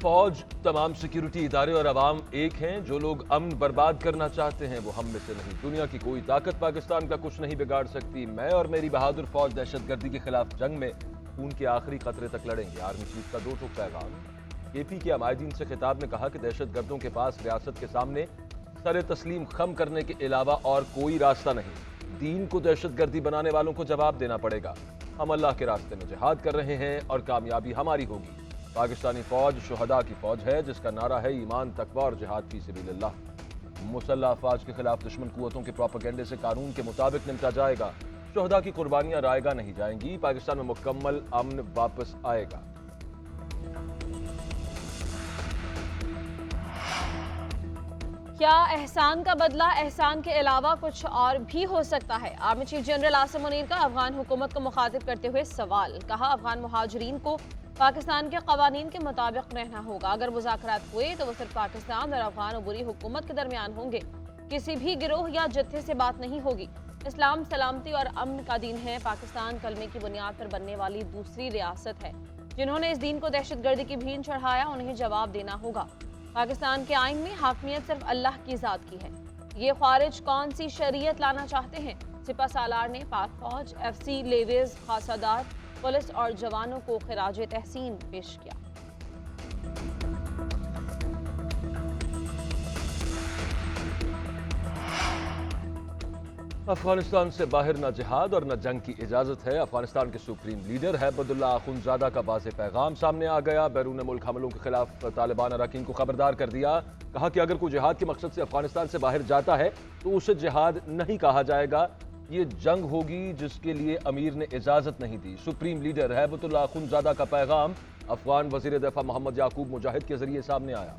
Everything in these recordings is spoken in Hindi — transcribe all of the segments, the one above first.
फौज, तमाम सिक्योरिटी इदारे और अवाम एक हैं। जो लोग अमन बर्बाद करना चाहते हैं वो हम में से नहीं। दुनिया की कोई ताकत पाकिस्तान का कुछ नहीं बिगाड़ सकती। मैं और मेरी बहादुर फौज दहशतगर्दी के खिलाफ जंग में खून के आखिरी खतरे तक लड़ेंगे। आर्मी चीफ का दो टूक पैगाम। केपी के अमायदीन से खिताब में कहा कि दहशतगर्दों के पास रियासत के सामने सर तस्लीम खम करने के अलावा और कोई रास्ता नहीं। दीन को दहशतगर्दी बनाने वालों को जवाब देना पड़ेगा। हम अल्लाह के रास्ते में जिहाद कर रहे हैं और कामयाबी हमारी होगी। पाकिस्तानी फौज शुहदा की फौज है जिसका नारा है ईमान, तकवा और जिहाद फी सबिलिल्लाह। मुसल्लह अफवाज के खिलाफ दुश्मन कुव्वतों के प्रोपेगेंडे से कानून के मुताबिक निपटा जाएगा। शुहदा की कुर्बानियां रायगा नहीं जाएंगी। पाकिस्तान में मुकम्मल अमन वापस आएगा। क्या एहसान का बदला एहसान के अलावा कुछ और भी हो सकता है? Army chief general Asim Munir का अफगान हुकूमत को मुखातिब करते हुए सवाल। कहा, अफगान मुहाजिरीन को पाकिस्तान के कवानीन के मुताबिक रहना होगा। अगर मुज़ाकरात हुए तो वो सिर्फ पाकिस्तान और अफगान उबूरी हुकूमत के दरमियान होंगे। किसी भी गिरोह या जत्थे से बात नहीं होगी। इस्लाम सलामती और अमन का दीन है। पाकिस्तान कलमे की बुनियाद पर बनने वाली दूसरी रियासत है। जिन्होंने इस दीन को दहशतगर्दी की भीन चढ़ाया उन्हें जवाब देना होगा। पाकिस्तान के आइन में हाकमियत सिर्फ अल्लाह की ज़ात की है। ये ख्वारिज कौन सी शरीयत लाना चाहते हैं? सिपा सालार ने पाक फौज, FC, लेविस, खासादार, पुलिस और जवानों को खिराज तहसीन पेश किया। अफगानिस्तान से बाहर न जिहाद और न जंग की इजाजत है। अफगानिस्तान के सुप्रीम लीडर हैबतुल्लाह अखुंज़ादा का वाज़ेह पैगाम सामने आ गया। बैरून मुल्क हमलों के खिलाफ तालिबान अरकान को खबरदार कर दिया। कहा कि अगर कोई जिहाद के मकसद से अफगानिस्तान से बाहर जाता है तो उसे जिहाद नहीं कहा जाएगा। ये जंग होगी जिसके लिए अमीर ने इजाजत नहीं दी। सुप्रीम लीडर हैबतुल्लाह अखुंज़ादा का पैगाम अफगान वज़ीर दफ़ा मोहम्मद याकूब मुजाहिद के जरिए सामने आया।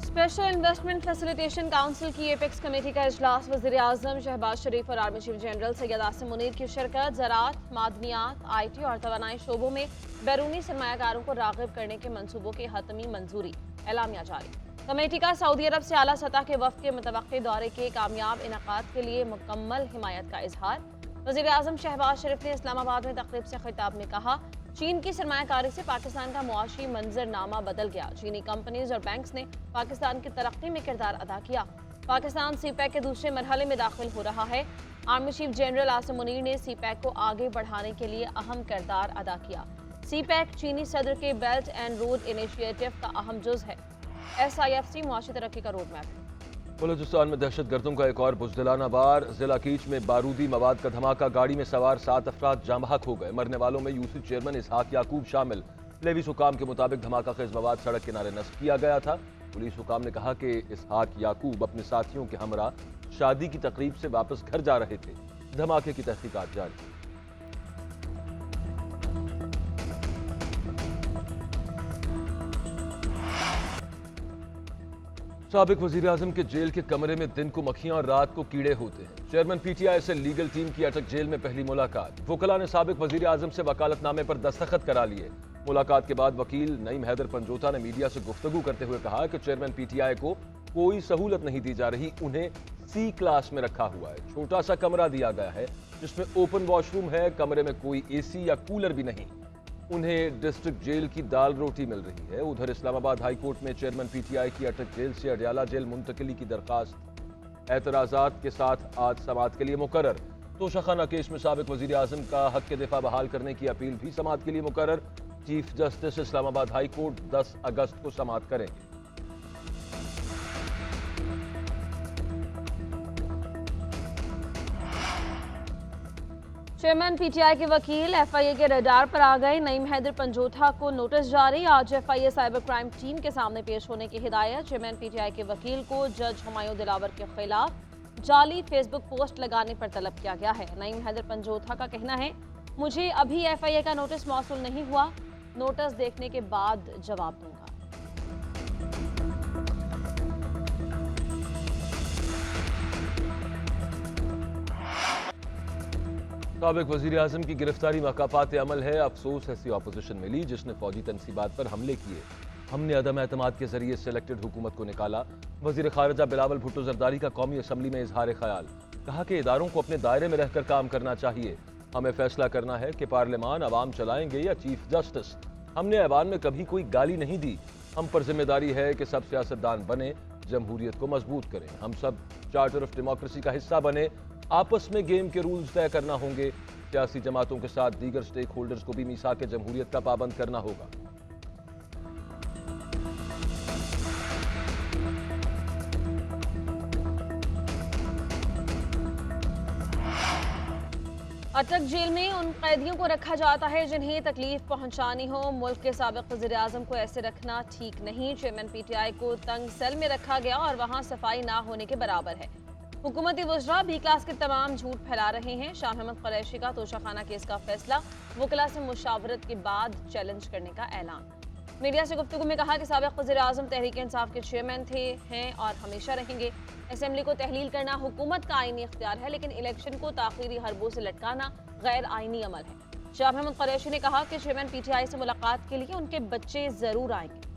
स्पेशल इन्वेस्टमेंट फैसिलिटेशन काउंसिल की एपेक्स कमेटी का इजलास वज़ीर आज़म शहबाज शरीफ और army chief general Syed Asim Munir की शिरकत। ज़राअत, मादनियात, IT और तवानाई शोबों में बैरूनी सरमायाकारों को राग़िब करने के मंसूबों की हतमी मंजूरी। एलामिया जारी। कमेटी का सऊदी अरब से आला सतह के वफ़द के मुतवक्किल दौरे के कामयाब इनेकाद के लिए मुकम्मल हिमायत का इजहार। वज़ीर आज़म शहबाज शरीफ ने इस्लामाबाद में तक़रीब से खिताब में कहा, चीन की सरमायाकारी से पाकिस्तान का मुआशी मंजरनामा बदल गया। चीनी कंपनीज और बैंक्स ने पाकिस्तान की तरक्की में किरदार अदा किया। पाकिस्तान CPEC के दूसरे मरहले में दाखिल हो रहा है। Army chief general Asim Munir ने CPEC को आगे बढ़ाने के लिए अहम किरदार अदा किया। CPEC चीनी सदर के बेल्ट एंड रोड इनिशिएटिव का अहम जुज़ है। SIFC मुआशी तरक्की का रोड मैप है। बलूचिस्तान में दहशतगर्दों का एक और बुज़दिलाना वार। जिला कीच में बारूदी मवाद का धमाका। गाड़ी में सवार 7 अफराद जाँ बहक हो गए। मरने वालों में यूसी चेयरमैन इसहाक याकूब शामिल। लेविस हुकाम के मुताबिक धमाका खेज मवाद सड़क किनारे नस्ब किया गया था। पुलिस हुकाम ने कहा कि इसहाक याकूब अपने साथियों के हमरा शादी की तकरीब से वापस घर जा रहे थे। धमाके की तहकीकात जारी। साबिक वजीर आजम के जेल के कमरे में दिन को मक्खियां और रात को कीड़े होते हैं। चेयरमैन PTI से लीगल टीम की अटक जेल में पहली मुलाकात। वकला ने साबिक वजीर आजम से वकालतनामे पर दस्तखत करा लिए। मुलाकात के बाद वकील नईम हैदर पंजोता ने मीडिया से गुफ्तगू करते हुए कहा कि चेयरमैन PTI को कोई सहूलत नहीं दी जा रही। उन्हें C क्लास में रखा हुआ है। छोटा सा कमरा दिया गया है जिसमें ओपन वॉशरूम है। कमरे में कोई AC या कूलर भी नहीं। उन्हें डिस्ट्रिक्ट जेल की दाल रोटी मिल रही है। उधर इस्लामाबाद हाई कोर्ट में चेयरमैन PTI की अटक जेल से अडयाला जेल मुंतकिली की दरखास्त एतराजात के साथ आज समाअत के लिए मुकर्रर। तोशाखाना केस में साबिक वजीर आजम का हक के दिफा बहाल करने की अपील भी समाअत के लिए मुकर्रर। Chief justice Islamabad high court 10 अगस्त को समाअत करेंगे। चेयरमैन PTI के वकील FIA के रडार पर आ गए। नईम हैदर पंजोथा को नोटिस जारी। आज FIA साइबर क्राइम टीम के सामने पेश होने की हिदायत। चेयरमैन PTI के वकील को जज हुमायूं दिलावर के खिलाफ जाली फेसबुक पोस्ट लगाने पर तलब किया गया है। नईम हैदर पंजोथा का कहना है, मुझे अभी FIA का नोटिस मौसूल नहीं हुआ। नोटिस देखने के बाद जवाब दूंगा। साबिक वजीर आजम की गिरफ्तारी मकाफात अमल है। अफसोस ऐसी अपोजिशन मिली जिसने फौजी तनसीबात पर हमले किए। हमने अदम एतमाद के जरिए सिलेक्टेड हुकूमत को निकाला। वजीर खारजा बिलावल भुट्टो जरदारी का कौमी असम्बली में इजहार ख्याल। कहा कि इदारों को अपने दायरे में रहकर काम करना चाहिए। हमें फैसला करना है कि पार्लियामान अवाम चलाएंगे या चीफ जस्टिस। हमने ऐवान में कभी कोई गाली नहीं दी। हम पर जिम्मेदारी है कि सब सियासतदान बने, जमहूरियत को मजबूत करें। हम सब चार्टर ऑफ डेमोक्रेसी का हिस्सा बने, आपस में गेम के रूल्स तय करना होंगे। सियासी जमातों के साथ दीगर स्टेक होल्डर्स को भी मीसाक जमहूरियत का पाबंद करना होगा। अटक जेल में उन कैदियों को रखा जाता है जिन्हें तकलीफ पहुंचानी हो। मुल्क के साबिक वज़ीर आज़म को ऐसे रखना ठीक नहीं। चेयरमैन पीटीआई को तंग सेल में रखा गया और वहां सफाई ना होने के बराबर है। हुकूमती वज़रा बी क्लास के तमाम झूठ फैला रहे हैं। शाह महमूद कुरैशी का तोशाखाना केस का फैसला, वकला से मुशावरत के बाद चैलेंज करने का ऐलान। मीडिया से गुफ्तगू में कहा कि साबिक वज़ीर आज़म तहरीक इंसाफ के चेयरमैन थे, हैं और हमेशा रहेंगे। असेंबली को तहलील करना हुकूमत का आईनी इख्तियार है, लेकिन इलेक्शन को ताखीरी हरबों से लटकाना गैर आईनी अमल है। शाह महमूद कुरैशी ने कहा कि चेयरमैन पीटीआई से मुलाकात के लिए उनके बच्चे जरूर आएंगे।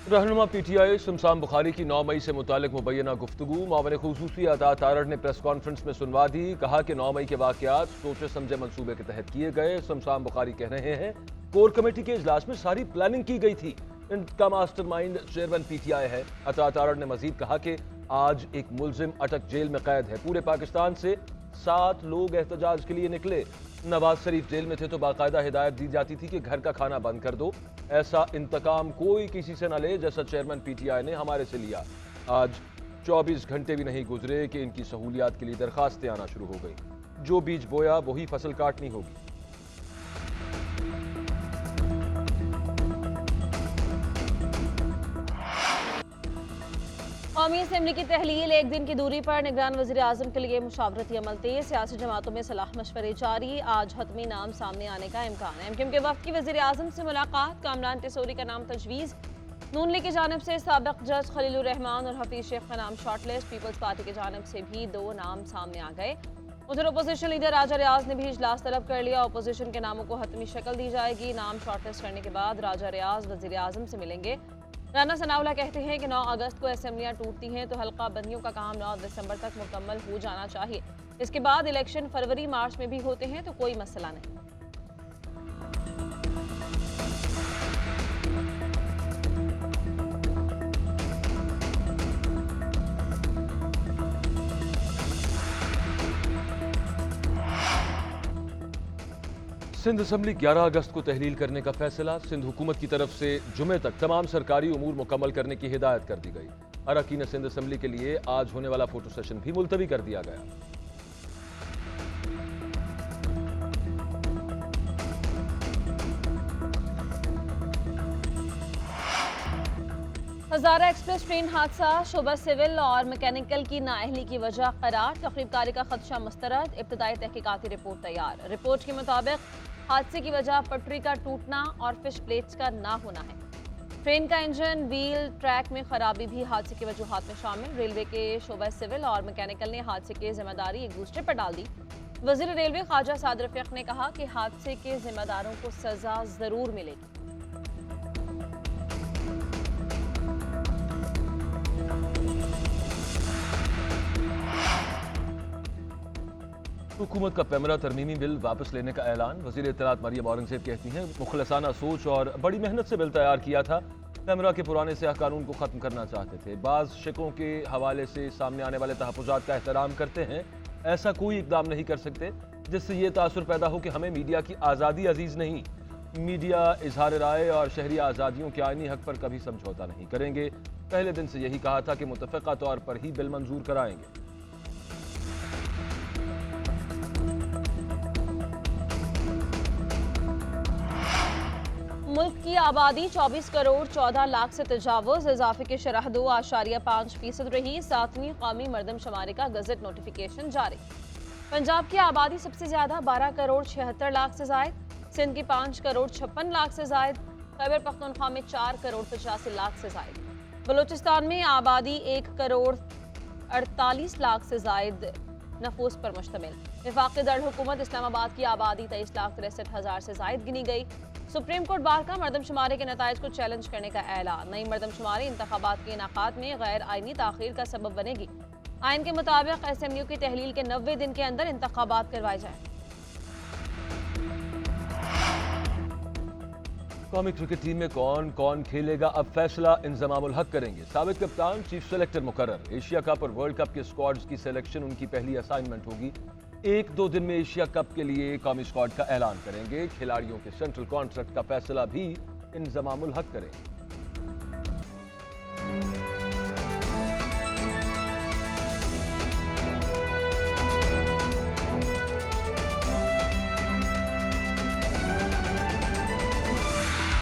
रहनुमा पीटीआई शमशान बुखारी की 9 मई से मुतालिक मुबैना गुफ्तगू। मामले खुसूसी अता तारड़ ने प्रेस कॉन्फ्रेंस में सुनवा दी। कहा कि 9 मई के वाकयात सोचे समझे मंसूबे के तहत किए गए। शमशान बुखारी कह रहे हैं कोर कमेटी के इजलास में सारी प्लानिंग की गई थी। इनका मास्टरमाइंड चेयरमैन पीटीआई है। अता तारड़ ने मजीद कहा कि आज एक मुलजिम अटक जेल में कैद है। पूरे पाकिस्तान से 7 लोग एहतजाज के लिए निकले। नवाज शरीफ जेल में थे तो बाकायदा हिदायत दी जाती थी कि घर का खाना बंद कर दो। ऐसा इंतकाम कोई किसी से न ले जैसा चेयरमैन पीटीआई ने हमारे से लिया। आज 24 घंटे भी नहीं गुजरे कि इनकी सहूलियात के लिए दरखास्तें आना शुरू हो गई। जो बीज बोया वही फसल काटनी होगी। कौमी असेंबली की तहलील, एक दिन की दूरी पर निगरान वज़ीर आज़म के लिए मुशावरती अमल तेज। सियासी जमातों में सलाह मशवरे जारी। आज हतमी नाम सामने आने का इम्कान है। एमक्यूएम के वफ़द की वज़ीर आज़म से मुलाकात। कामरान टेसोरी का नाम तजवीज़। नून लीग की जानिब से साबिक जज खलीलुर रहमान और हफीज शेख का नाम शॉर्टलिस्ट। पीपल्स पार्टी की जानिब से भी 2 नाम सामने आ गए। उधर अपोजिशन लीडर राजा रियाज ने भी इजलास तलब कर लिया। अपोजिशन के नामों को हतमी शक्ल दी जाएगी। नाम शॉर्टलिस्ट करने के बाद राजा रियाज वज़ीर आज़म से मिलेंगे। राना सनाउल्लाह कहते हैं कि 9 अगस्त को असेंबलियां टूटती हैं तो हल्का बंदियों का काम 9 दिसंबर तक मुकम्मल हो जाना चाहिए। इसके बाद इलेक्शन फरवरी मार्च में भी होते हैं तो कोई मसला नहीं। सिंध असेंबली 11 अगस्त को तहलील करने का फैसला। सिंध हुकूमत की तरफ से जुमे तक तमाम सरकारी उमूर मुकम्मल करने की हिदायत कर दी गई। अरकान सिंध असेंबली के लिए आज होने वाला फोटो सेशन भी मुलतवी कर दिया गया। हजारा एक्सप्रेस ट्रेन हादसा, शोबा सिविल और मैकेनिकल की नाअहली की वजह करार। तकरीबकारी का खदशा मुस्तरद। इब्तदाई तहकीकाती रिपोर्ट तैयार। रिपोर्ट के मुताबिक हादसे की वजह पटरी का टूटना और फिश प्लेट्स का ना होना है। ट्रेन का इंजन, व्हील, ट्रैक में खराबी भी हादसे की वजूहात में शामिल। रेलवे के शोबा सिविल और मैकेनिकल ने हादसे की जिम्मेदारी एक दूसरे पर डाल दी। वजीर रेलवे ख्वाजा साद रफीक ने कहा कि हादसे के जिम्मेदारों को सजा जरूर मिलेगी। हुकूमत का पैमरा तरमीमी बिल वापस लेने का ऐलान। वज़ीर इत्तलात मरियम औरंगज़ेब कहती हैं मुखलसाना सोच और बड़ी मेहनत से बिल तैयार किया था। पैमरा के पुराने स्याह कानून को ख़त्म करना चाहते थे। बाज़ शिकों के हवाले से सामने आने वाले तहफ़्फ़ुज़ात का एहतराम करते हैं। ऐसा कोई इकदाम नहीं कर सकते जिससे ये तासुर पैदा हो कि हमें मीडिया की आज़ादी अजीज़ नहीं। मीडिया इजहार राय और शहरी आज़ादियों के आईनी हक पर कभी समझौता नहीं करेंगे। पहले दिन से यही कहा था कि मुतफ़क़ा तौर पर ही बिल मंजूर कराएंगे। मुल्क की आबादी 24 करोड़ 14 लाख से तजावुज। इजाफे की शरह 2.5% रही। 7वीं कौमी मरदमशुमारी का गजट नोटिफिकेशन जारी। पंजाब की आबादी सबसे ज्यादा 12 करोड़ 76 लाख से जायद। सिंध की 5 करोड़ 56 लाख से जायद। खैबर पख्तूनख्वा में 4 करोड़ 85 लाख से जायद। बलूचिस्तान में आबादी 1 करोड़ 48 लाख से जायद। नफूस पर मुश्तमिल। वफाकी दर हुकूमत इस्लामाबाद की आबादी 23,63,000 से जायद गिनी गई। सुप्रीम कोर्ट बार का मरदमशुमारी के नताइज को चैलेंज करने का ऐलान। नई मरदमशुमारी इंतखाबात के इनाकात में गैर आइनी ताखीर का सबब बनेगी। आइन के मुताबिक SMU की तहलील के 90 दिन के अंदर इंतखाबात करवाए जाएं। कौमी क्रिकेट टीम में कौन कौन खेलेगा अब फैसला इंजमामुल हक करेंगे। साबिक कप्तान चीफ सेलेक्टर मुकर्रर। एशिया कप और वर्ल्ड कप के स्क्वाड्स की सिलेक्शन उनकी पहली असाइनमेंट होगी। 1-2 दिन में एशिया कप के लिए कौमी स्क्वाड का ऐलान करेंगे। खिलाड़ियों के सेंट्रल कॉन्ट्रैक्ट का फैसला भी इंजमामुल हक करेंगे।